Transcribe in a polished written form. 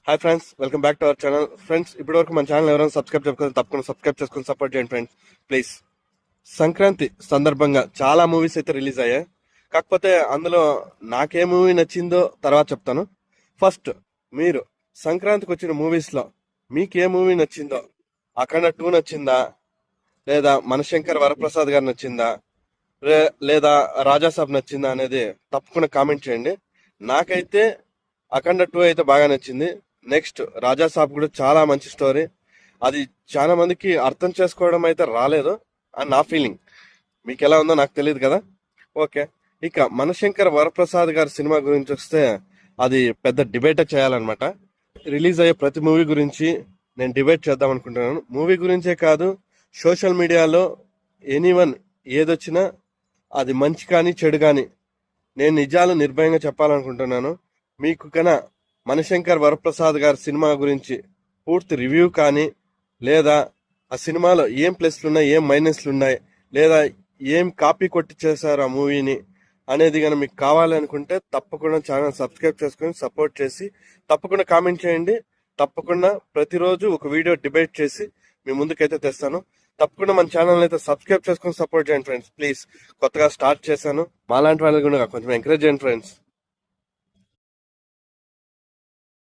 Hi friends, welcome back to our channel. Friends, ఇప్పటి వరకు మన ఛానల్ ఎవరైనా సబ్స్క్రైబ్ చేసుకోవాలి, తప్పకుండా సబ్స్క్రైబ్ చేసుకుని సపోర్ట్ చేయండి ఫ్రెండ్స్ ప్లీజ్. సంక్రాంతి సందర్భంగా చాలా మూవీస్ అయితే రిలీజ్ అయ్యాయి. కాకపోతే అందులో నాకే మూవీ నచ్చిందో తర్వాత చెప్తాను. ఫస్ట్, మీరు సంక్రాంతికి వచ్చిన మూవీస్లో మీకు ఏ మూవీ నచ్చిందో, అఖండ 2 నచ్చిందా, లేదా మనశంకర్ వరప్రసాద్ గారు నచ్చిందా, లేదా రాజాసాబ్ నచ్చిందా అనేది తప్పకుండా కామెంట్ చేయండి. నాకైతే అఖండ 2 అయితే బాగా నచ్చింది. నెక్స్ట్ రాజా సాబ్ కూడా చాలా మంచి స్టోరీ. అది చాలా మందికి అర్థం చేసుకోవడం అయితే రాలేదు అని నా ఫీలింగ్. మీకు ఎలా ఉందో నాకు తెలియదు కదా. ఓకే, ఇక మనశంకర్ వరప్రసాద్ గారి సినిమా గురించి వస్తే అది పెద్ద డిబేట్ చేయాలన్నమాట. రిలీజ్ అయ్యే ప్రతి మూవీ గురించి నేను డిబేట్ చేద్దాం అనుకుంటున్నాను. మూవీ గురించే కాదు, సోషల్ మీడియాలో ఎనీవన్ ఏదొచ్చినా అది మంచి కానీ చెడు కానీ నేను నిజాలు నిర్భయంగా చెప్పాలనుకుంటున్నాను. మీకు కన మనశంకర్ వరప్రసాద్ గారి సినిమా గురించి పూర్తి రివ్యూ కానీ, లేదా ఆ సినిమాలో ఏం ప్లస్లు ఉన్నాయి, ఏం మైనస్లు ఉన్నాయి, లేదా ఏం కాపీ కొట్టి చేశారు ఆ మూవీని అనేది కనుక మీకు కావాలి అనుకుంటే తప్పకుండా ఛానల్ సబ్స్క్రైబ్ చేసుకొని సపోర్ట్ చేసి తప్పకుండా కామెంట్ చేయండి. తప్పకుండా ప్రతిరోజు ఒక వీడియో డిబేట్ చేసి మీ ముందుకైతే తెస్తాను. తప్పకుండా మన ఛానల్ అయితే సబ్స్క్రైబ్ చేసుకొని సపోర్ట్ చేయండి ఫ్రెండ్స్ ప్లీజ్. కొత్తగా స్టార్ట్ చేశాను, మాలాంటి వాళ్ళకి కూడా కొంచెం ఎంకరేజ్ చేయండి ఫ్రెండ్స్.